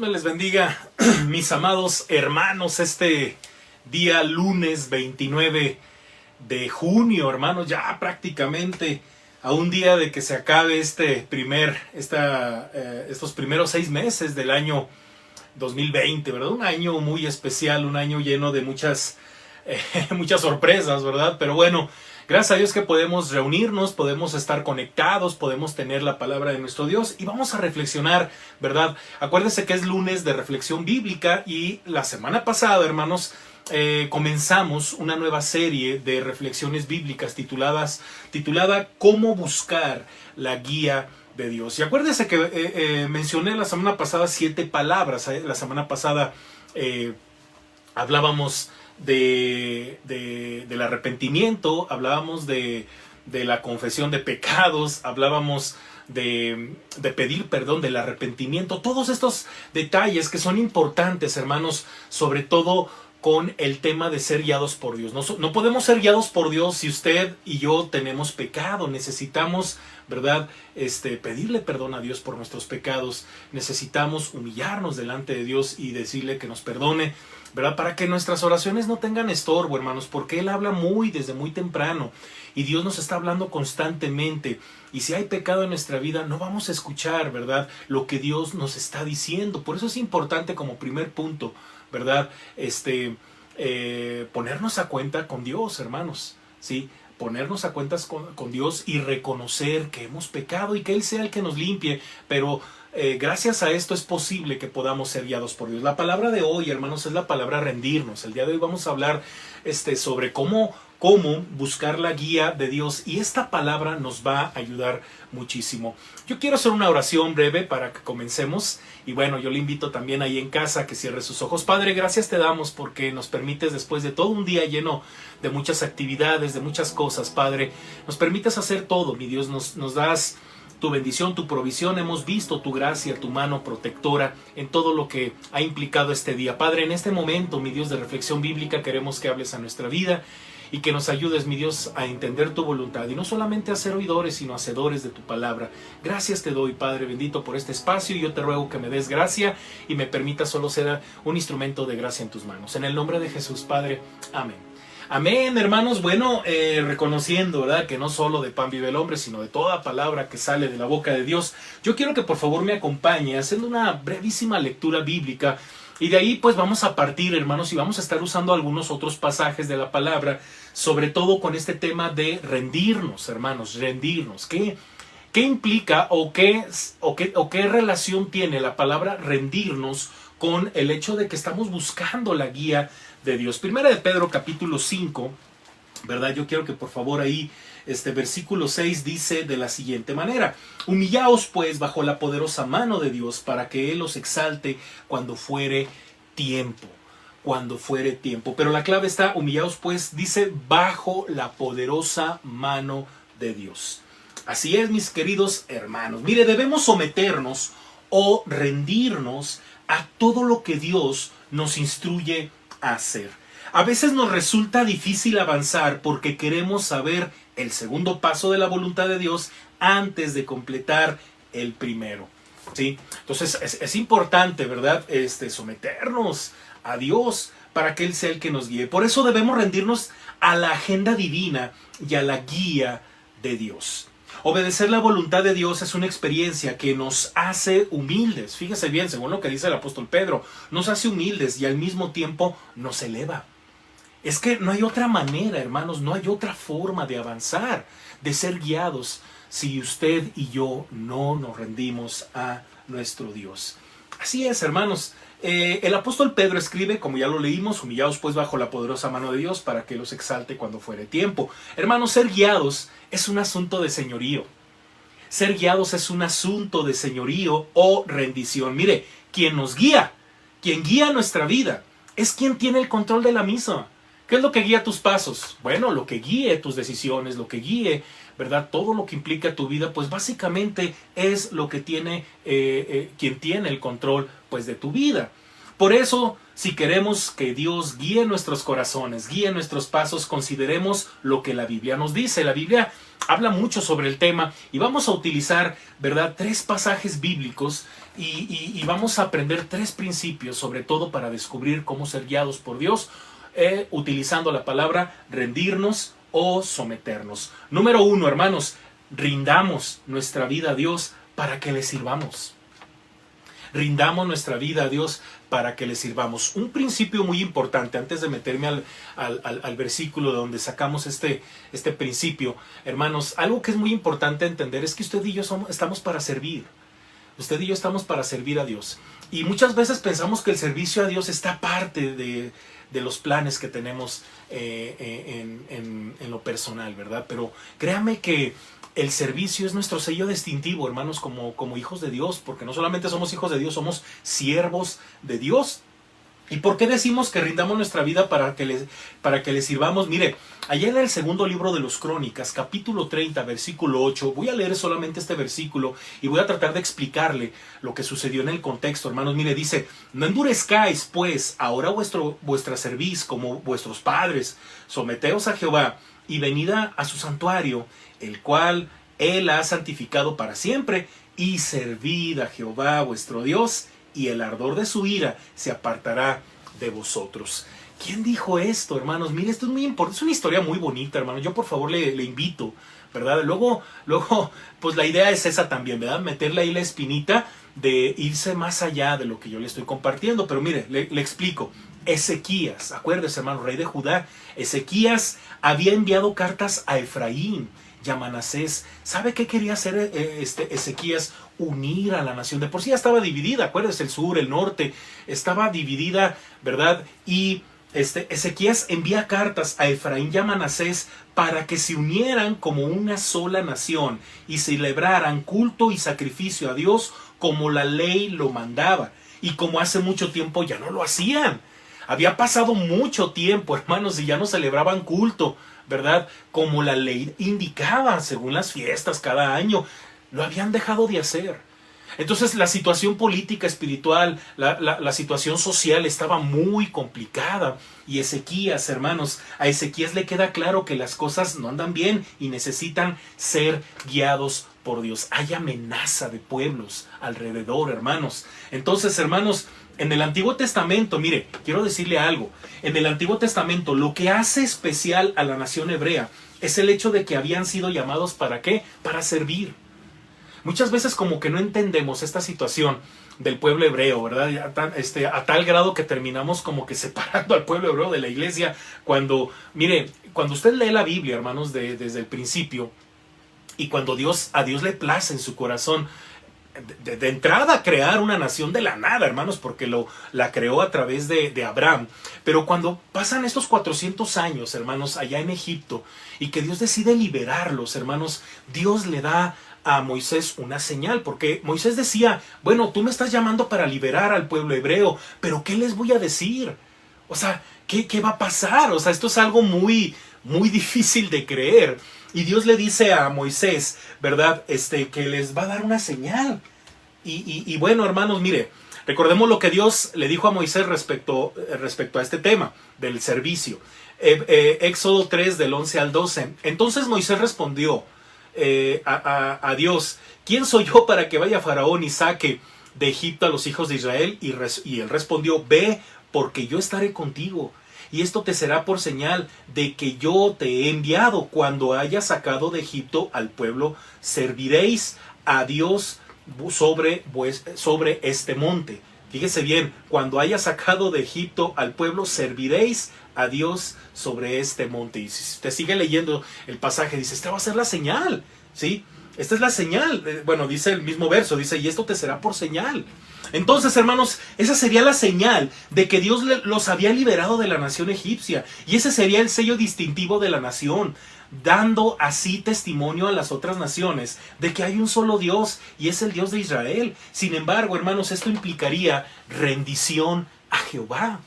me les bendiga, mis amados hermanos, este día lunes 29 de junio, hermanos, ya prácticamente a un día de que se acabe estos primeros 6 meses del año 2020, ¿verdad? Un año muy especial, un año lleno de muchas sorpresas, ¿verdad? Pero bueno, gracias a Dios que podemos reunirnos, podemos estar conectados, podemos tener la palabra de nuestro Dios y vamos a reflexionar, ¿verdad? Acuérdense que es lunes de reflexión bíblica y la semana pasada, hermanos, comenzamos una nueva serie de reflexiones bíblicas titulada ¿Cómo buscar la guía de Dios? Y acuérdense que mencioné la semana pasada 7 palabras. La semana pasada hablábamos del arrepentimiento, hablábamos de la confesión de pecados, hablábamos de pedir perdón, del arrepentimiento, todos estos detalles que son importantes, hermanos, sobre todo con el tema de ser guiados por Dios. No podemos ser guiados por Dios si usted y yo tenemos pecado. Necesitamos, ¿verdad? Pedirle perdón a Dios por nuestros pecados. Necesitamos humillarnos delante de Dios y decirle que nos perdone, ¿verdad? Para que nuestras oraciones no tengan estorbo, hermanos, porque Él habla desde muy temprano y Dios nos está hablando constantemente. Y si hay pecado en nuestra vida, no vamos a escuchar, ¿verdad?, lo que Dios nos está diciendo. Por eso es importante como primer punto, ¿verdad?, ponernos a cuenta con Dios, hermanos, ¿sí? Ponernos a cuentas con Dios y reconocer que hemos pecado y que Él sea el que nos limpie, pero gracias a esto es posible que podamos ser guiados por Dios. La palabra de hoy, hermanos, es la palabra rendirnos. El día de hoy vamos a hablar sobre cómo buscar la guía de Dios, y esta palabra nos va a ayudar muchísimo. Yo quiero hacer una oración breve para que comencemos, y bueno, yo le invito también ahí en casa que cierre sus ojos. Padre, gracias te damos porque nos permites, después de todo un día lleno de muchas actividades, de muchas cosas, Padre, nos permites hacer todo, mi Dios, nos das tu bendición, tu provisión. Hemos visto tu gracia, tu mano protectora en todo lo que ha implicado este día. Padre, en este momento, mi Dios, de reflexión bíblica, queremos que hables a nuestra vida y que nos ayudes, mi Dios, a entender tu voluntad y no solamente a ser oidores, sino hacedores de tu palabra. Gracias te doy, Padre bendito, por este espacio, y yo te ruego que me des gracia y me permitas solo ser un instrumento de gracia en tus manos. En el nombre de Jesús, Padre. Amén. Amén, hermanos. Bueno, reconociendo, ¿verdad?, que no solo de pan vive el hombre, sino de toda palabra que sale de la boca de Dios, yo quiero que por favor me acompañe haciendo una brevísima lectura bíblica, y de ahí pues vamos a partir, hermanos, y vamos a estar usando algunos otros pasajes de la palabra, sobre todo con este tema de rendirnos, hermanos, rendirnos. ¿Qué implica o qué relación tiene la palabra rendirnos con el hecho de que estamos buscando la guía de Dios? Primera de Pedro capítulo 5, ¿verdad? Yo quiero que por favor ahí, versículo 6 dice de la siguiente manera: humillaos pues bajo la poderosa mano de Dios, para que Él os exalte cuando fuere tiempo. Cuando fuere tiempo. Pero la clave está, humillaos pues, dice, bajo la poderosa mano de Dios. Así es, mis queridos hermanos. Mire, debemos someternos o rendirnos a todo lo que Dios nos instruye a hacer. A veces nos resulta difícil avanzar porque queremos saber el segundo paso de la voluntad de Dios antes de completar el primero, ¿sí? Entonces es importante, ¿verdad?, someternos a Dios para que Él sea el que nos guíe. Por eso debemos rendirnos a la agenda divina y a la guía de Dios. Obedecer la voluntad de Dios es una experiencia que nos hace humildes. Fíjese bien, según lo que dice el apóstol Pedro, nos hace humildes y al mismo tiempo nos eleva. Es que no hay otra manera, hermanos, no hay otra forma de avanzar, de ser guiados, si usted y yo no nos rendimos a nuestro Dios. Así es, hermanos. El apóstol Pedro escribe, como ya lo leímos, humillaos pues bajo la poderosa mano de Dios para que los exalte cuando fuere tiempo. Hermanos, ser guiados es un asunto de señorío. Ser guiados es un asunto de señorío o rendición. Mire, quien nos guía, quien guía nuestra vida, es quien tiene el control de la misma. ¿Qué es lo que guía tus pasos? Bueno, lo que guíe tus decisiones, lo que guíe, ¿verdad?, todo lo que implica tu vida, pues básicamente es lo que tiene quien tiene el control, pues, de tu vida. Por eso, si queremos que Dios guíe nuestros corazones, guíe nuestros pasos, consideremos lo que la Biblia nos dice. La Biblia habla mucho sobre el tema y vamos a utilizar, ¿verdad?, 3 pasajes bíblicos y vamos a aprender 3 principios, sobre todo para descubrir cómo ser guiados por Dios, utilizando la palabra rendirnos o someternos. Número 1, hermanos, rindamos nuestra vida a Dios para que le sirvamos. Rindamos nuestra vida a Dios para que le sirvamos. Un principio muy importante, antes de meterme al versículo de donde sacamos este principio, hermanos, algo que es muy importante entender es que usted y yo estamos para servir. Usted y yo estamos para servir a Dios. Y muchas veces pensamos que el servicio a Dios está aparte de los planes que tenemos en lo personal, ¿verdad? Pero créame que el servicio es nuestro sello distintivo, hermanos, como hijos de Dios, porque no solamente somos hijos de Dios, somos siervos de Dios. ¿Y por qué decimos que rindamos nuestra vida para que le sirvamos? Mire, allá en el segundo libro de los Crónicas, capítulo 30, versículo 8, voy a leer solamente este versículo y voy a tratar de explicarle lo que sucedió en el contexto, hermanos. Mire, dice: no endurezcáis, pues, ahora vuestra cerviz como vuestros padres, someteos a Jehová y venid a su santuario, el cual Él ha santificado para siempre, y servid a Jehová vuestro Dios, y el ardor de su ira se apartará de vosotros. ¿Quién dijo esto, hermanos? Mire, esto es muy importante, es una historia muy bonita, hermanos. Yo por favor le invito, ¿verdad? Luego, pues la idea es esa también, ¿verdad? Meterle ahí la espinita de irse más allá de lo que yo le estoy compartiendo. Pero mire, le explico. Ezequías, acuérdese, hermano, rey de Judá. Ezequías había enviado cartas a Efraín y a Manasés. ¿Sabe qué quería hacer Ezequías? Unir a la nación. De por sí ya estaba dividida, acuérdese, el sur, el norte, estaba dividida, ¿verdad? Y Ezequías envía cartas a Efraín y a Manasés para que se unieran como una sola nación y celebraran culto y sacrificio a Dios como la ley lo mandaba. Y como hace mucho tiempo ya no lo hacían. Había pasado mucho tiempo, hermanos, y ya no celebraban culto, ¿verdad? Como la ley indicaba, según las fiestas cada año. Lo habían dejado de hacer. Entonces la situación política, espiritual, la situación social estaba muy complicada. Y Ezequías, hermanos, a Ezequías le queda claro que las cosas no andan bien y necesitan ser guiados por Dios. Hay amenaza de pueblos alrededor, hermanos. Entonces, hermanos, en el Antiguo Testamento, mire, quiero decirle algo. En el Antiguo Testamento, lo que hace especial a la nación hebrea es el hecho de que habían sido llamados ¿para qué? Para servir. Muchas veces como que no entendemos esta situación del pueblo hebreo, ¿verdad? A tal grado que terminamos como que separando al pueblo hebreo de la iglesia. Mire, cuando usted lee la Biblia, hermanos, desde el principio, y cuando a Dios le place en su corazón, de entrada crear una nación de la nada, hermanos, porque la creó a través de Abraham. Pero cuando pasan estos 400 años, hermanos, allá en Egipto, y que Dios decide liberarlos, hermanos, Dios le da a Moisés una señal, porque Moisés decía: bueno, tú me estás llamando para liberar al pueblo hebreo, pero ¿qué les voy a decir? O sea, ¿qué va a pasar? O sea, esto es algo muy, muy difícil de creer. Y Dios le dice a Moisés, ¿verdad? Que les va a dar una señal. Y bueno, hermanos, mire, recordemos lo que Dios le dijo a Moisés respecto a este tema del servicio. Éxodo 3, del 11 al 12. Entonces Moisés respondió a Dios: ¿quién soy yo para que vaya Faraón y saque de Egipto a los hijos de Israel? Y él respondió: ve, porque yo estaré contigo. Y esto te será por señal de que yo te he enviado. Cuando hayas sacado de Egipto al pueblo, serviréis a Dios sobre este monte. Fíjese bien, cuando hayas sacado de Egipto al pueblo, serviréis a Dios sobre este monte. Y si usted sigue leyendo el pasaje, dice: esta va a ser la señal, ¿sí? Esta es la señal. Bueno, dice el mismo verso, dice: y esto te será por señal. Entonces, hermanos, esa sería la señal de que Dios los había liberado de la nación egipcia. Y ese sería el sello distintivo de la nación, dando así testimonio a las otras naciones de que hay un solo Dios, y es el Dios de Israel. Sin embargo, hermanos, esto implicaría rendición a Jehová.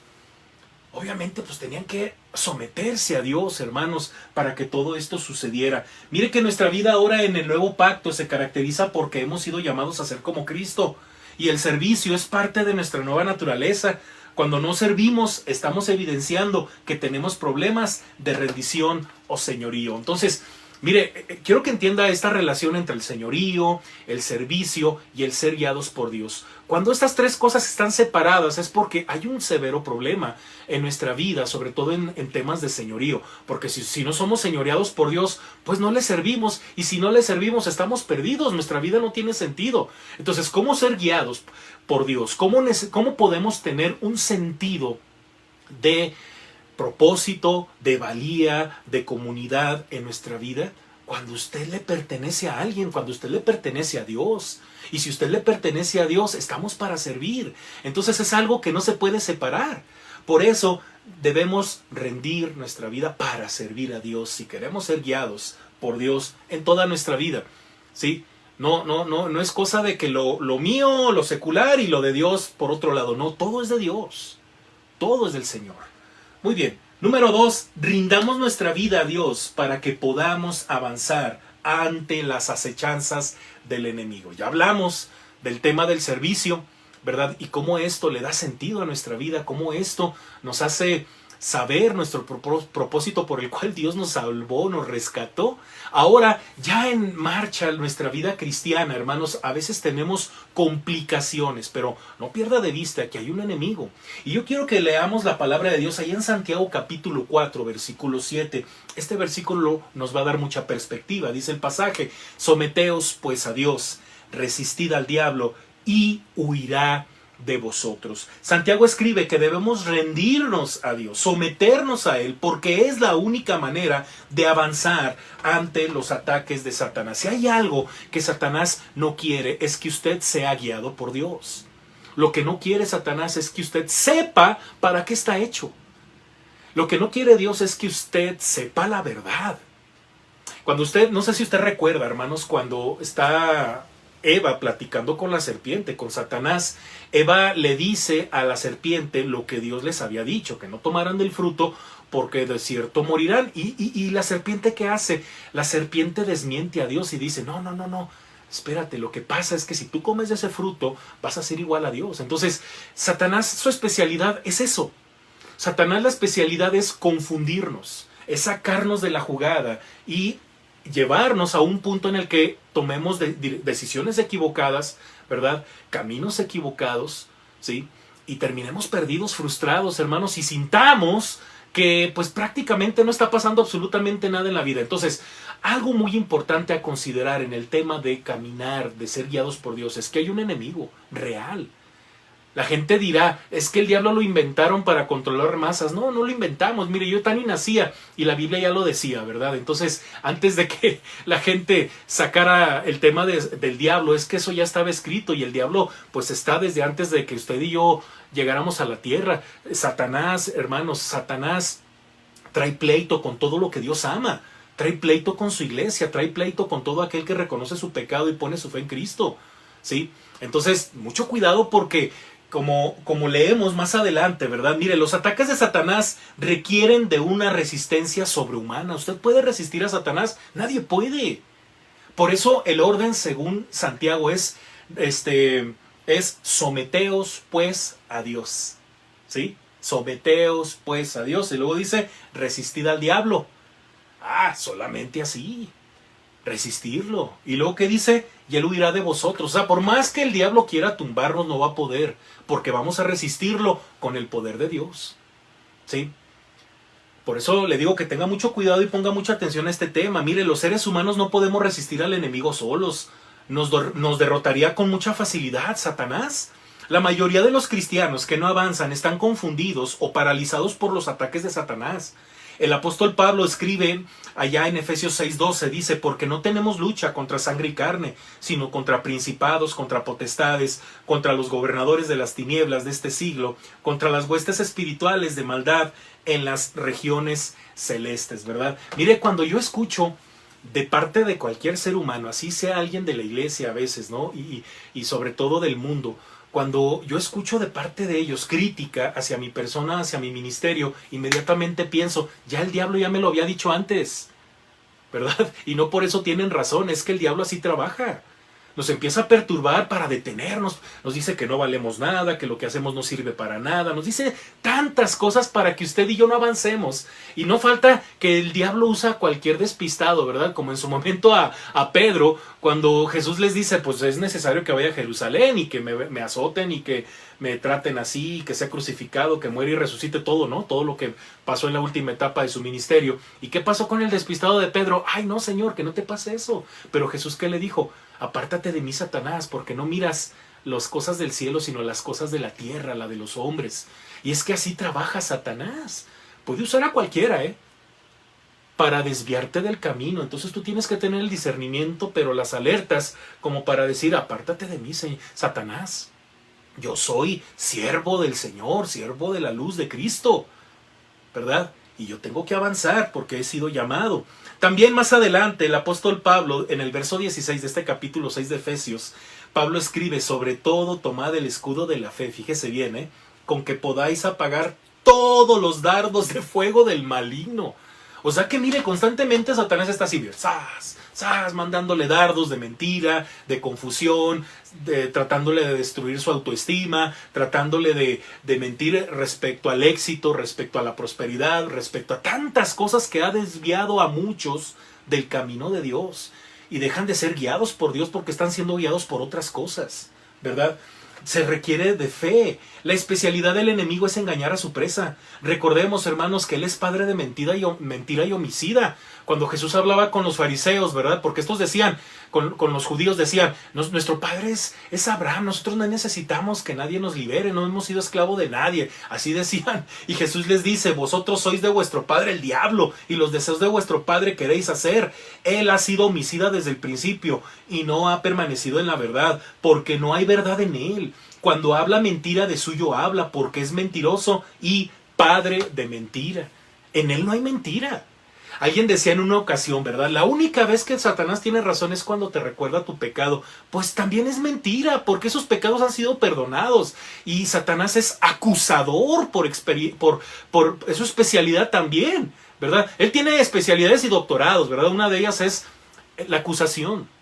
Obviamente, pues tenían que someterse a Dios, hermanos, para que todo esto sucediera. Mire que nuestra vida ahora en el nuevo pacto se caracteriza porque hemos sido llamados a ser como Cristo. Y el servicio es parte de nuestra nueva naturaleza. Cuando no servimos, estamos evidenciando que tenemos problemas de rendición o señorío. Entonces, Mire, quiero que entienda esta relación entre el señorío, el servicio y el ser guiados por Dios. Cuando estas tres cosas están separadas es porque hay un severo problema en nuestra vida, sobre todo en temas de señorío. Porque si no somos señoreados por Dios, pues no le servimos. Y si no le servimos, estamos perdidos. Nuestra vida no tiene sentido. Entonces, ¿cómo ser guiados por Dios? ¿Cómo podemos tener un sentido de propósito, de valía, de comunidad en nuestra vida? Cuando usted le pertenece a alguien, cuando usted le pertenece a Dios. Y si usted le pertenece a Dios, estamos para servir. Entonces es algo que no se puede separar. Por eso debemos rendir nuestra vida para servir a Dios si queremos ser guiados por Dios en toda nuestra vida. ¿Sí? No es cosa de que lo mío, lo secular y lo de Dios por otro lado. No, todo es de Dios. Todo es del Señor. Muy bien. Número 2, rindamos nuestra vida a Dios para que podamos avanzar ante las acechanzas del enemigo. Ya hablamos del tema del servicio, ¿verdad? Y cómo esto le da sentido a nuestra vida, cómo esto nos hace saber nuestro propósito por el cual Dios nos salvó, nos rescató. Ahora, ya en marcha nuestra vida cristiana, hermanos, a veces tenemos complicaciones, pero no pierda de vista que hay un enemigo. Y yo quiero que leamos la palabra de Dios ahí en Santiago capítulo 4, versículo 7. Este versículo nos va a dar mucha perspectiva. Dice el pasaje: someteos pues a Dios, resistid al diablo y huirá de vosotros. Santiago escribe que debemos rendirnos a Dios, someternos a Él, porque es la única manera de avanzar ante los ataques de Satanás. Si hay algo que Satanás no quiere, es que usted sea guiado por Dios. Lo que no quiere Satanás es que usted sepa para qué está hecho. Lo que no quiere Dios es que usted sepa la verdad. Cuando usted, no sé si usted recuerda, hermanos, cuando está Eva platicando con la serpiente, con Satanás, Eva le dice a la serpiente lo que Dios les había dicho, que no tomaran del fruto porque de cierto morirán. Y la serpiente, ¿qué hace? La serpiente desmiente a Dios y dice, no, espérate, lo que pasa es que si tú comes de ese fruto vas a ser igual a Dios. Entonces, Satanás, su especialidad es eso. Satanás, la especialidad es confundirnos, es sacarnos de la jugada y llevarnos a un punto en el que tomemos decisiones equivocadas, ¿verdad? Caminos equivocados, ¿sí? Y terminemos perdidos, frustrados, hermanos, y sintamos que pues prácticamente no está pasando absolutamente nada en la vida. Entonces, algo muy importante a considerar en el tema de caminar, de ser guiados por Dios, es que hay un enemigo real. La gente dirá, es que el diablo lo inventaron para controlar masas. No lo inventamos. Mire, yo tan y nacía y la Biblia ya lo decía, ¿verdad? Entonces, antes de que la gente sacara el tema del diablo, es que eso ya estaba escrito y el diablo pues está desde antes de que usted y yo llegáramos a la tierra. Satanás, hermanos, Satanás trae pleito con todo lo que Dios ama. Trae pleito con su iglesia, trae pleito con todo aquel que reconoce su pecado y pone su fe en Cristo, ¿sí? Entonces, mucho cuidado porque como leemos más adelante, ¿verdad? Mire, los ataques de Satanás requieren de una resistencia sobrehumana. ¿Usted puede resistir a Satanás? Nadie puede. Por eso el orden, según Santiago, es someteos pues a Dios, ¿sí? Someteos pues a Dios. Y luego dice, resistid al diablo. Solamente así. Resistirlo. Y luego ¿qué dice? Y él huirá de vosotros. O sea, por más que el diablo quiera tumbarnos, no va a poder, porque vamos a resistirlo con el poder de Dios, ¿sí? Por eso le digo que tenga mucho cuidado y ponga mucha atención a este tema. Mire, los seres humanos no podemos resistir al enemigo solos. Nos derrotaría con mucha facilidad Satanás. La mayoría de los cristianos que no avanzan están confundidos o paralizados por los ataques de Satanás. El apóstol Pablo escribe allá en Efesios 6:12, dice, porque no tenemos lucha contra sangre y carne, sino contra principados, contra potestades, contra los gobernadores de las tinieblas de este siglo, contra las huestes espirituales de maldad en las regiones celestes, ¿verdad? Mire, cuando yo escucho de parte de cualquier ser humano, así sea alguien de la iglesia a veces, ¿no? Y sobre todo del mundo, cuando yo escucho de parte de ellos crítica hacia mi persona, hacia mi ministerio, inmediatamente pienso, ya el diablo ya me lo había dicho antes, ¿verdad? Y no por eso tienen razón, es que el diablo así trabaja. Nos empieza a perturbar para detenernos. Nos dice que no valemos nada, que lo que hacemos no sirve para nada. Nos dice tantas cosas para que usted y yo no avancemos. Y no falta que el diablo usa a cualquier despistado, ¿verdad? Como en su momento a Pedro, cuando Jesús les dice, pues es necesario que vaya a Jerusalén y que me azoten y que me traten así, que sea crucificado, que muera y resucite, todo, ¿no? Todo lo que pasó en la última etapa de su ministerio. ¿Y qué pasó con el despistado de Pedro? Ay, no, Señor, que no te pase eso. Pero Jesús, ¿qué le dijo? Apártate de mí, Satanás, porque no miras las cosas del cielo, sino las cosas de la tierra, la de los hombres. Y es que así trabaja Satanás. Puede usar a cualquiera, para desviarte del camino. Entonces tú tienes que tener el discernimiento, pero las alertas, como para decir, apártate de mí, Satanás. Yo soy siervo del Señor, siervo de la luz de Cristo, ¿verdad? Y yo tengo que avanzar porque he sido llamado. También más adelante el apóstol Pablo, en el verso 16 de este capítulo 6 de Efesios, Pablo escribe, sobre todo tomad el escudo de la fe, fíjese bien, con que podáis apagar todos los dardos de fuego del maligno. O sea que mire, constantemente Satanás está así, ¡zas! ¡Zas! Mandándole dardos de mentira, de confusión, tratándole de destruir su autoestima, tratándole de mentir respecto al éxito, respecto a la prosperidad, respecto a tantas cosas que ha desviado a muchos del camino de Dios. Y dejan de ser guiados por Dios porque están siendo guiados por otras cosas, ¿verdad? Se requiere de fe. La especialidad del enemigo es engañar a su presa. Recordemos, hermanos, que él es padre de mentira y homicida. Cuando Jesús hablaba con los fariseos, ¿verdad? Porque estos decían, con los judíos decían, nuestro padre es Abraham, nosotros no necesitamos que nadie nos libere, no hemos sido esclavo de nadie. Así decían. Y Jesús les dice, vosotros sois de vuestro padre el diablo, y los deseos de vuestro padre queréis hacer. Él ha sido homicida desde el principio, y no ha permanecido en la verdad, porque no hay verdad en él. Cuando habla mentira, de suyo habla, porque es mentiroso y padre de mentira. En él no hay mentira. Alguien decía en una ocasión, ¿verdad? La única vez que Satanás tiene razón es cuando te recuerda tu pecado. Pues también es mentira, porque esos pecados han sido perdonados. Y Satanás es acusador por su especialidad también, ¿verdad? Él tiene especialidades y doctorados, ¿verdad? Una de ellas es la acusación.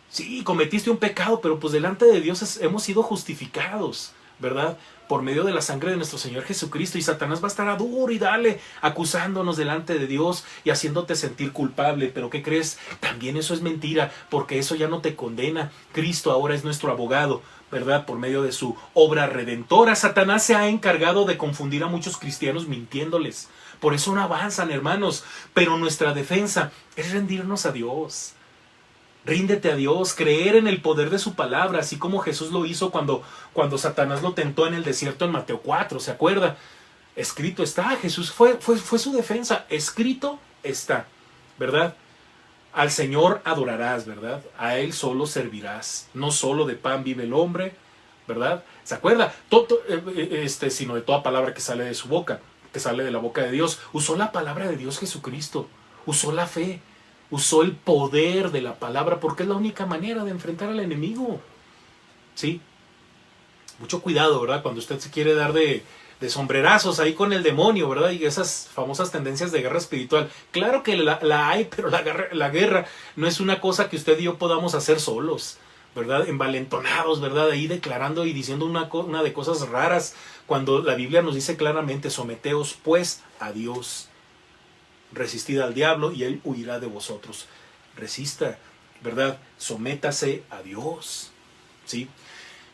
Sí, cometiste un pecado, pero pues delante de Dios hemos sido justificados, ¿verdad? Por medio de la sangre de nuestro Señor Jesucristo. Y Satanás va a estar a duro y dale, acusándonos delante de Dios y haciéndote sentir culpable. Pero ¿qué crees? También eso es mentira, porque eso ya no te condena. Cristo ahora es nuestro abogado, ¿verdad? Por medio de su obra redentora. Satanás se ha encargado de confundir a muchos cristianos mintiéndoles. Por eso no avanzan, hermanos. Pero nuestra defensa es rendirnos a Dios. Ríndete a Dios, creer en el poder de su palabra, así como Jesús lo hizo cuando Satanás lo tentó en el desierto en Mateo 4, ¿se acuerda? Escrito está, Jesús fue su defensa, escrito está, ¿verdad? Al Señor adorarás, ¿verdad? A Él solo servirás, no solo de pan vive el hombre, ¿verdad? ¿Se acuerda? Sino de toda palabra que sale de su boca, que sale de la boca de Dios. Usó la palabra de Dios Jesucristo, usó la fe. Usó el poder de la palabra porque es la única manera de enfrentar al enemigo. ¿Sí? Mucho cuidado, ¿verdad? Cuando usted se quiere dar de sombrerazos ahí con el demonio, ¿verdad? Y esas famosas tendencias de guerra espiritual. Claro que la hay, pero la guerra no es una cosa que usted y yo podamos hacer solos, ¿verdad? Envalentonados, ¿verdad? Ahí declarando y diciendo una de cosas raras, cuando la Biblia nos dice claramente, someteos pues a Dios. Resistid al diablo y él huirá de vosotros. Resista, ¿verdad? Sométase a Dios, ¿sí?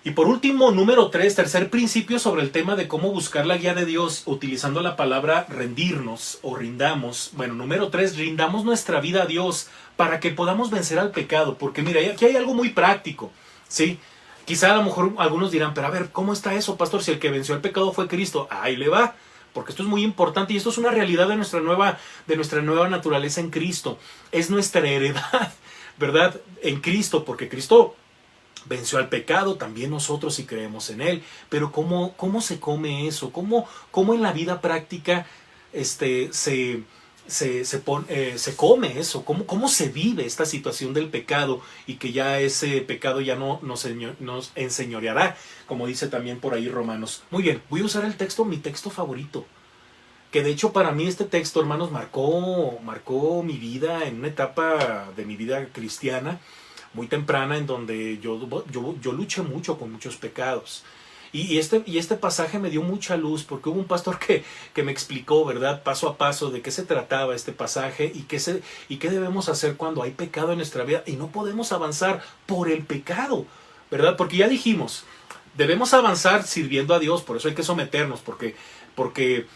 Y por último, número 3, tercer principio sobre el tema de cómo buscar la guía de Dios utilizando la palabra rendirnos o rindamos. Bueno, número 3, rindamos nuestra vida a Dios para que podamos vencer al pecado. Porque mira, aquí hay algo muy práctico, ¿sí? Quizá a lo mejor algunos dirán, pero a ver, ¿cómo está eso, pastor? Si el que venció el pecado fue Cristo. Ahí le va. Porque esto es muy importante y esto es una realidad de nuestra nueva naturaleza en Cristo. Es nuestra heredad, ¿verdad? En Cristo, porque Cristo venció al pecado, también nosotros si creemos en Él. Pero ¿cómo se come eso? ¿Cómo en la vida práctica se come eso? ¿Cómo se vive esta situación del pecado y que ya ese pecado ya no nos enseñoreará, como dice también por ahí Romanos? Muy bien, voy a usar el texto, mi texto favorito, que de hecho para mí este texto, hermanos, marcó mi vida en una etapa de mi vida cristiana, muy temprana en donde yo luché mucho con muchos pecados. Y este pasaje me dio mucha luz porque hubo un pastor que me explicó, ¿verdad? Paso a paso de qué se trataba este pasaje y qué debemos hacer cuando hay pecado en nuestra vida y no podemos avanzar por el pecado, ¿verdad? Porque ya dijimos, debemos avanzar sirviendo a Dios, por eso hay que someternos, porque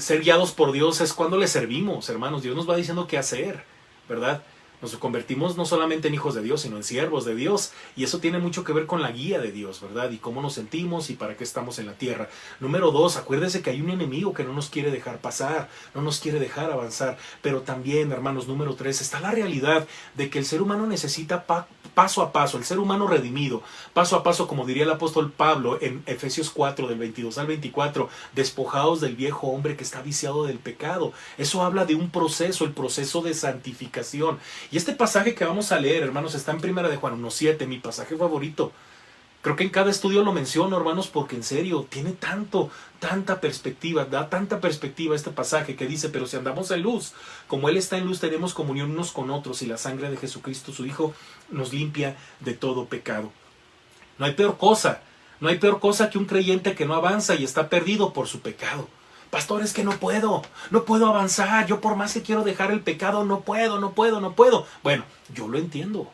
ser guiados por Dios es cuando le servimos, hermanos. Dios nos va diciendo qué hacer, ¿verdad? Nos convertimos no solamente en hijos de Dios, sino en siervos de Dios. Y eso tiene mucho que ver con la guía de Dios, ¿verdad? Y cómo nos sentimos y para qué estamos en la tierra. Número 2, acuérdese que hay un enemigo que no nos quiere dejar pasar, no nos quiere dejar avanzar. Pero también, hermanos, número 3, está la realidad de que el ser humano necesita paso a paso, el ser humano redimido, paso a paso, como diría el apóstol Pablo en Efesios 4, del 22 al 24, despojados del viejo hombre que está viciado del pecado. Eso habla de un proceso, el proceso de santificación. Y este pasaje que vamos a leer, hermanos, está en 1 de Juan 1:7, mi pasaje favorito. Creo que en cada estudio lo menciono, hermanos, porque en serio, tiene tanta perspectiva, da tanta perspectiva este pasaje que dice, pero si andamos en luz, como Él está en luz, tenemos comunión unos con otros y la sangre de Jesucristo, su Hijo, nos limpia de todo pecado. No hay peor cosa que un creyente que no avanza y está perdido por su pecado. Pastor, es que no puedo avanzar, yo por más que quiero dejar el pecado, no puedo. Bueno, yo lo entiendo,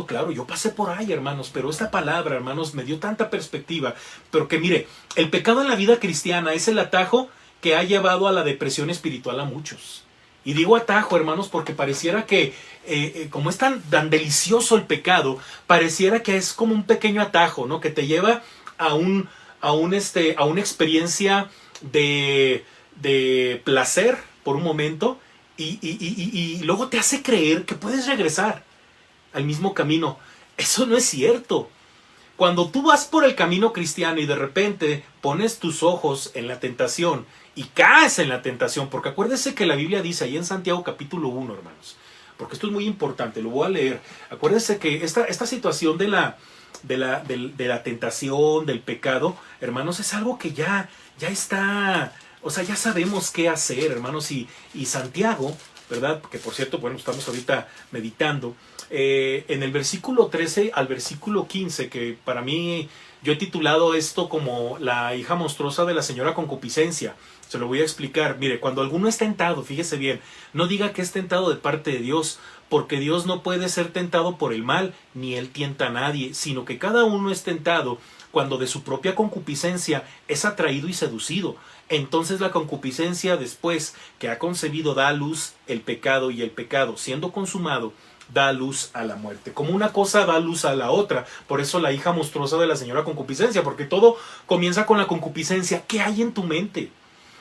claro, yo pasé por ahí, hermanos, pero esta palabra, hermanos, me dio tanta perspectiva, pero que mire, el pecado en la vida cristiana es el atajo que ha llevado a la depresión espiritual a muchos. Y digo atajo, hermanos, porque pareciera que, como es tan delicioso el pecado, pareciera que es como un pequeño atajo, ¿no? Que te lleva a una experiencia de placer por un momento y luego te hace creer que puedes regresar al mismo camino. Eso no es cierto. Cuando tú vas por el camino cristiano y de repente pones tus ojos en la tentación y caes en la tentación, porque acuérdese que la Biblia dice ahí en Santiago capítulo 1, hermanos, porque esto es muy importante, lo voy a leer. Acuérdese que esta situación de la tentación, del pecado, hermanos, es algo que ya está, o sea, ya sabemos qué hacer, hermanos, y Santiago, ¿verdad? Que por cierto, bueno, estamos ahorita meditando, en el versículo 13 al versículo 15, que para mí, yo he titulado esto como la hija monstruosa de la señora concupiscencia. Se lo voy a explicar. Mire, cuando alguno es tentado, fíjese bien, no diga que es tentado de parte de Dios, porque Dios no puede ser tentado por el mal, ni Él tienta a nadie, sino que cada uno es tentado cuando de su propia concupiscencia es atraído y seducido. Entonces la concupiscencia, después que ha concebido, da a luz el pecado, y el pecado, siendo consumado, da luz a la muerte. Como una cosa da luz a la otra. Por eso la hija monstruosa de la señora concupiscencia, porque todo comienza con la concupiscencia. ¿Qué hay en tu mente?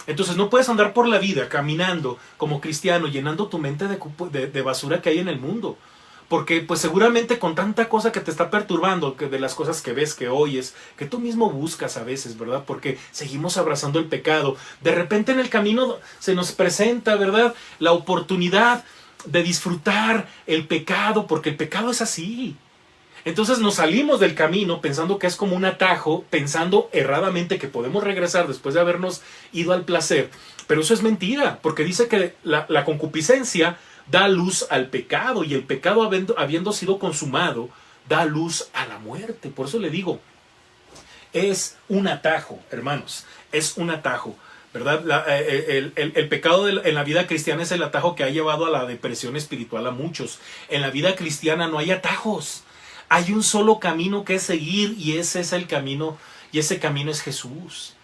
Entonces no puedes andar por la vida caminando como cristiano, llenando tu mente de basura que hay en el mundo. Porque pues seguramente con tanta cosa que te está perturbando, que de las cosas que ves, que oyes, que tú mismo buscas a veces, ¿verdad? Porque seguimos abrazando el pecado. De repente en el camino se nos presenta, ¿verdad?, la oportunidad de disfrutar el pecado, porque el pecado es así. Entonces nos salimos del camino pensando que es como un atajo, pensando erradamente que podemos regresar después de habernos ido al placer. Pero eso es mentira, porque dice que la concupiscencia da luz al pecado, y el pecado habiendo sido consumado da luz a la muerte. Por eso le digo, es un atajo, hermanos, es un atajo, ¿verdad? El pecado en la vida cristiana es el atajo que ha llevado a la depresión espiritual a muchos. En la vida cristiana no hay atajos. Hay un solo camino que seguir, y ese es el camino, y ese camino es Jesús.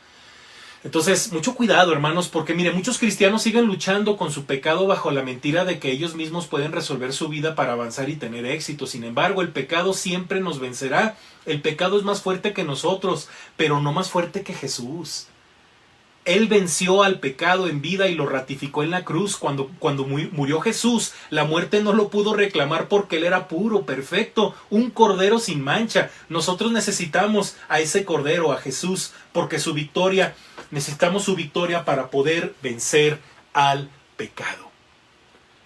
Entonces, mucho cuidado, hermanos, porque mire, muchos cristianos siguen luchando con su pecado bajo la mentira de que ellos mismos pueden resolver su vida para avanzar y tener éxito. Sin embargo, el pecado siempre nos vencerá. El pecado es más fuerte que nosotros, pero no más fuerte que Jesús. Él venció al pecado en vida y lo ratificó en la cruz. Cuando murió Jesús, la muerte no lo pudo reclamar porque Él era puro, perfecto, un cordero sin mancha. Nosotros necesitamos a ese cordero, a Jesús, porque necesitamos su victoria para poder vencer al pecado.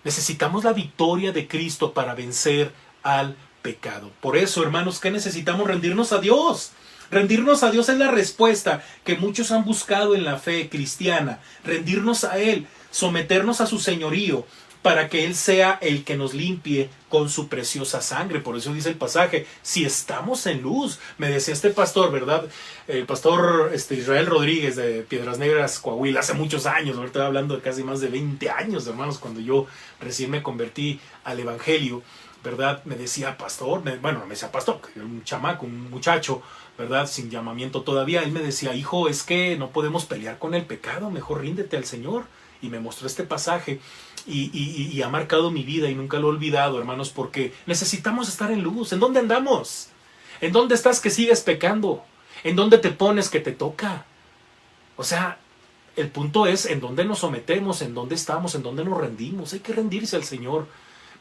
Necesitamos la victoria de Cristo para vencer al pecado. Por eso, hermanos, ¿qué necesitamos? Rendirnos a Dios. Rendirnos a Dios es la respuesta que muchos han buscado en la fe cristiana. Rendirnos a Él, someternos a su señorío, para que Él sea el que nos limpie con su preciosa sangre. Por eso dice el pasaje, si estamos en luz. Me decía este pastor, ¿verdad? El pastor Israel Rodríguez de Piedras Negras, Coahuila, hace muchos años, ahorita hablando de casi más de 20 años, hermanos, cuando yo recién me convertí al Evangelio, ¿verdad? Me decía pastor, me decía pastor, un chamaco, un muchacho, ¿verdad? Sin llamamiento todavía. Él me decía, hijo, es que no podemos pelear con el pecado, mejor ríndete al Señor. Y me mostró este pasaje y ha marcado mi vida y nunca lo he olvidado, hermanos, porque necesitamos estar en luz. ¿En dónde andamos? ¿En dónde estás que sigues pecando? ¿En dónde te pones que te toca? O sea, el punto es en dónde nos sometemos, en dónde estamos, en dónde nos rendimos. Hay que rendirse al Señor.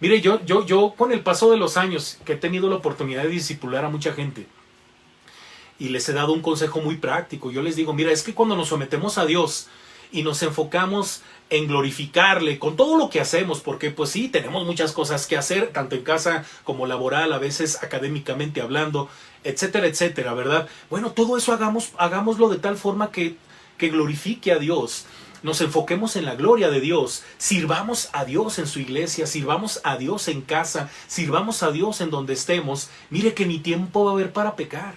Mire, yo con el paso de los años que he tenido la oportunidad de discipular a mucha gente y les he dado un consejo muy práctico, yo les digo, mira, es que cuando nos sometemos a Dios y nos enfocamos en glorificarle con todo lo que hacemos, porque pues sí, tenemos muchas cosas que hacer, tanto en casa como laboral, a veces académicamente hablando, etcétera, etcétera, ¿verdad? Bueno, todo eso hagámoslo de tal forma que glorifique a Dios. Nos enfoquemos en la gloria de Dios, sirvamos a Dios en su iglesia, sirvamos a Dios en casa, sirvamos a Dios en donde estemos. Mire que ni tiempo va a haber para pecar.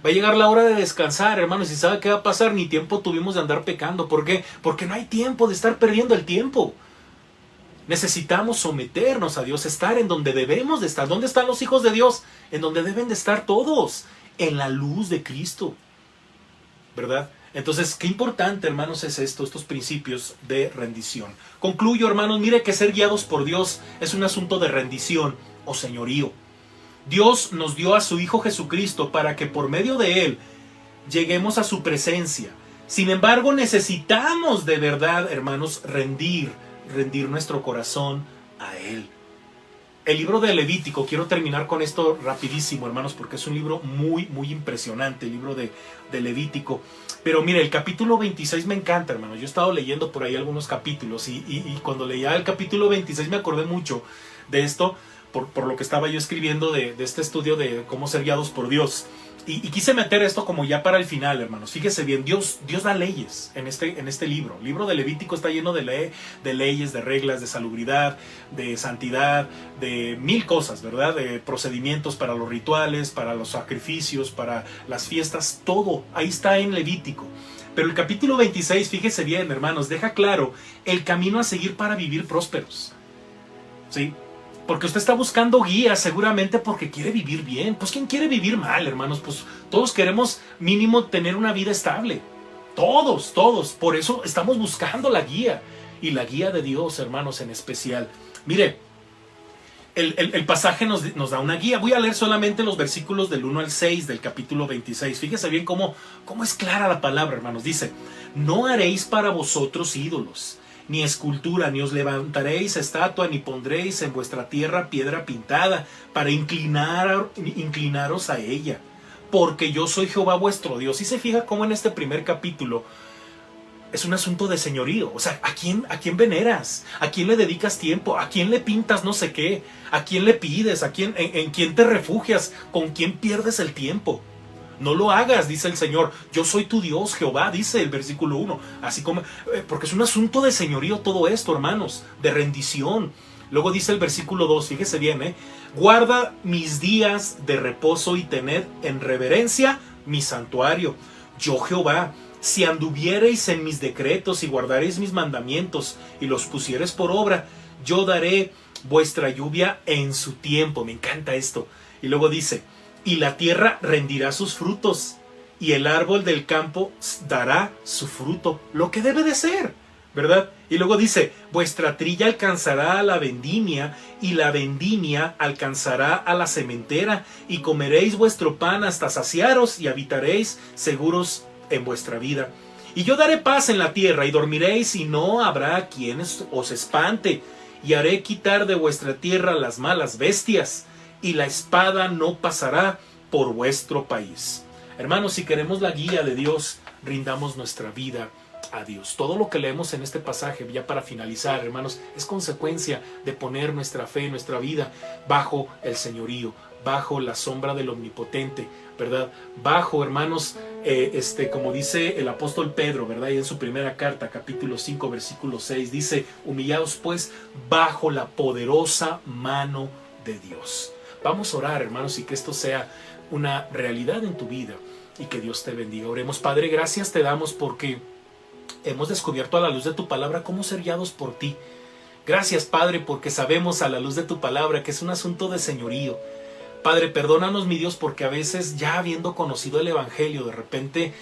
Va a llegar la hora de descansar, hermanos, y ¿sabe qué va a pasar? Ni tiempo tuvimos de andar pecando. ¿Por qué? Porque no hay tiempo de estar perdiendo el tiempo. Necesitamos someternos a Dios, estar en donde debemos de estar. ¿Dónde están los hijos de Dios? En donde deben de estar todos, en la luz de Cristo, ¿verdad? Entonces, qué importante, hermanos, es estos principios de rendición. Concluyo, hermanos, mire que ser guiados por Dios es un asunto de rendición o señorío. Dios nos dio a su Hijo Jesucristo para que por medio de Él lleguemos a su presencia. Sin embargo, necesitamos de verdad, hermanos, rendir nuestro corazón a Él. El libro de Levítico, quiero terminar con esto rapidísimo, hermanos, porque es un libro muy, muy impresionante, el libro de Levítico. Pero mire, el capítulo 26 me encanta, hermanos. Yo he estado leyendo por ahí algunos capítulos y cuando leía el capítulo 26 me acordé mucho de esto, por lo que estaba yo escribiendo de este estudio de cómo ser guiados por Dios. Y quise meter esto como ya para el final, hermanos. Fíjese bien, Dios da leyes en este libro. El libro de Levítico está lleno de leyes, de reglas, de salubridad, de santidad, de mil cosas, ¿verdad? De procedimientos para los rituales, para los sacrificios, para las fiestas, todo. Ahí está en Levítico. Pero el capítulo 26, fíjese bien, hermanos, deja claro el camino a seguir para vivir prósperos. ¿Sí? Porque usted está buscando guía seguramente porque quiere vivir bien. Pues ¿quién quiere vivir mal, hermanos? Pues todos queremos mínimo tener una vida estable. Todos. Por eso estamos buscando la guía. Y la guía de Dios, hermanos, en especial. Mire, el pasaje nos da una guía. Voy a leer solamente los versículos del 1 al 6 del capítulo 26. Fíjese bien cómo es clara la palabra, hermanos. Dice, no haréis para vosotros ídolos, ni escultura, ni os levantaréis estatua, ni pondréis en vuestra tierra piedra pintada, para inclinaros a ella, porque yo soy Jehová vuestro Dios. Y se fija cómo en este primer capítulo es un asunto de señorío. O sea, ¿a quién veneras? ¿A quién le dedicas tiempo? ¿A quién le pintas no sé qué? ¿A quién le pides? ¿En quién te refugias? ¿Con quién pierdes el tiempo? No lo hagas, dice el Señor. Yo soy tu Dios, Jehová, dice el versículo 1. Así como, porque es un asunto de señorío todo esto, hermanos, de rendición. Luego dice el versículo 2, fíjese bien, guarda mis días de reposo y tened en reverencia mi santuario. Yo, Jehová, si anduviereis en mis decretos y guardaréis mis mandamientos y los pusiereis por obra, yo daré vuestra lluvia en su tiempo. Me encanta esto. Y luego dice, y la tierra rendirá sus frutos, y el árbol del campo dará su fruto, lo que debe de ser, ¿verdad? Y luego dice, vuestra trilla alcanzará a la vendimia, y la vendimia alcanzará a la sementera, y comeréis vuestro pan hasta saciaros, y habitaréis seguros en vuestra vida. Y yo daré paz en la tierra, y dormiréis, y no habrá quien os espante, y haré quitar de vuestra tierra las malas bestias, y la espada no pasará por vuestro país. Hermanos, si queremos la guía de Dios, rindamos nuestra vida a Dios. Todo lo que leemos en este pasaje, ya para finalizar, hermanos, es consecuencia de poner nuestra fe, nuestra vida bajo el señorío bajo la sombra del Omnipotente, ¿verdad? Bajo, hermanos, como dice el apóstol Pedro, ¿verdad? Y en su primera carta, capítulo 5, versículo 6, dice: humillaos pues bajo la poderosa mano de Dios. Vamos a orar, hermanos, y que esto sea una realidad en tu vida y que Dios te bendiga. Oremos. Padre, gracias te damos porque hemos descubierto a la luz de tu palabra cómo ser guiados por ti. Gracias, Padre, porque sabemos a la luz de tu palabra que es un asunto de señorío. Padre, perdónanos, mi Dios, porque a veces, ya habiendo conocido el Evangelio, de repente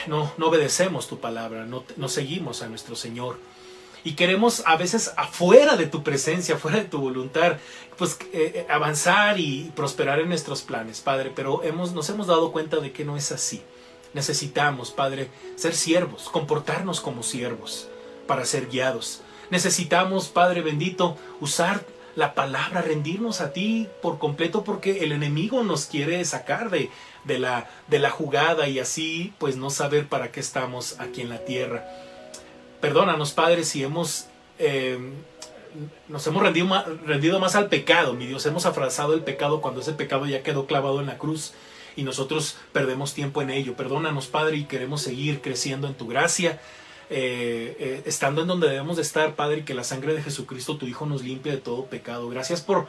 no obedecemos tu palabra, no seguimos a nuestro Señor. Y queremos a veces afuera de tu presencia, fuera de tu voluntad, pues avanzar y prosperar en nuestros planes, Padre. Pero nos hemos dado cuenta de que no es así. Necesitamos, Padre, ser siervos, comportarnos como siervos para ser guiados. Necesitamos, Padre bendito, usar la palabra, rendirnos a ti por completo, porque el enemigo nos quiere sacar de la jugada y así pues no saber para qué estamos aquí en la tierra. Perdónanos, Padre, si nos hemos rendido más al pecado, mi Dios. Hemos abrazado el pecado cuando ese pecado ya quedó clavado en la cruz y nosotros perdemos tiempo en ello. Perdónanos, Padre, y queremos seguir creciendo en tu gracia, estando en donde debemos de estar, Padre, y que la sangre de Jesucristo, tu Hijo, nos limpie de todo pecado. Gracias por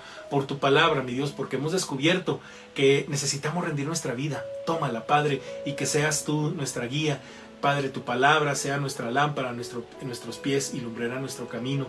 tu palabra, mi Dios, porque hemos descubierto que necesitamos rendir nuestra vida. Tómala, Padre, y que seas tú nuestra guía. Padre, tu palabra sea nuestra lámpara en nuestros pies y lumbrera nuestro camino.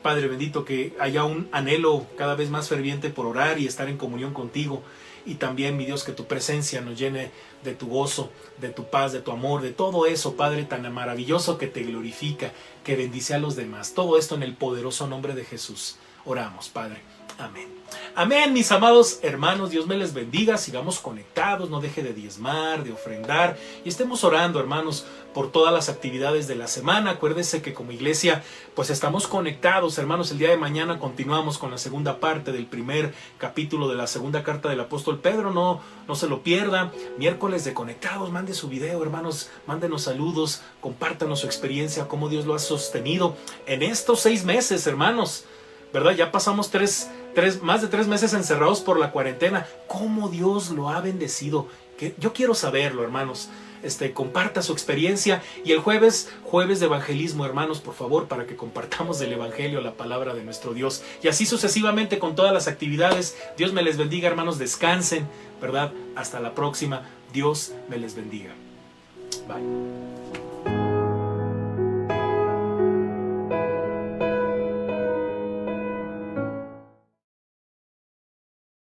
Padre bendito, que haya un anhelo cada vez más ferviente por orar y estar en comunión contigo. Y también, mi Dios, que tu presencia nos llene de tu gozo, de tu paz, de tu amor, de todo eso, Padre, tan maravilloso que te glorifica, que bendice a los demás. Todo esto en el poderoso nombre de Jesús. Oramos, Padre. Amén. Amén, mis amados hermanos. Dios me les bendiga. Sigamos conectados. No deje de diezmar, de ofrendar. Y estemos orando, hermanos, por todas las actividades de la semana. Acuérdense que como iglesia, pues estamos conectados, hermanos. El día de mañana continuamos con la segunda parte del primer capítulo de la segunda carta del apóstol Pedro. No se lo pierdan. Miércoles de Conectados. Mande su video, hermanos. Mándenos saludos. Compártanos su experiencia, cómo Dios lo ha sostenido en estos 6 meses, hermanos. ¿Verdad? Ya pasamos más de 3 meses encerrados por la cuarentena. ¿Cómo Dios lo ha bendecido? Yo quiero saberlo, hermanos. Comparta su experiencia. Y el jueves de evangelismo, hermanos, por favor, para que compartamos el evangelio, la palabra de nuestro Dios. Y así sucesivamente con todas las actividades. Dios me les bendiga, hermanos. Descansen, ¿verdad? Hasta la próxima. Dios me les bendiga. Bye.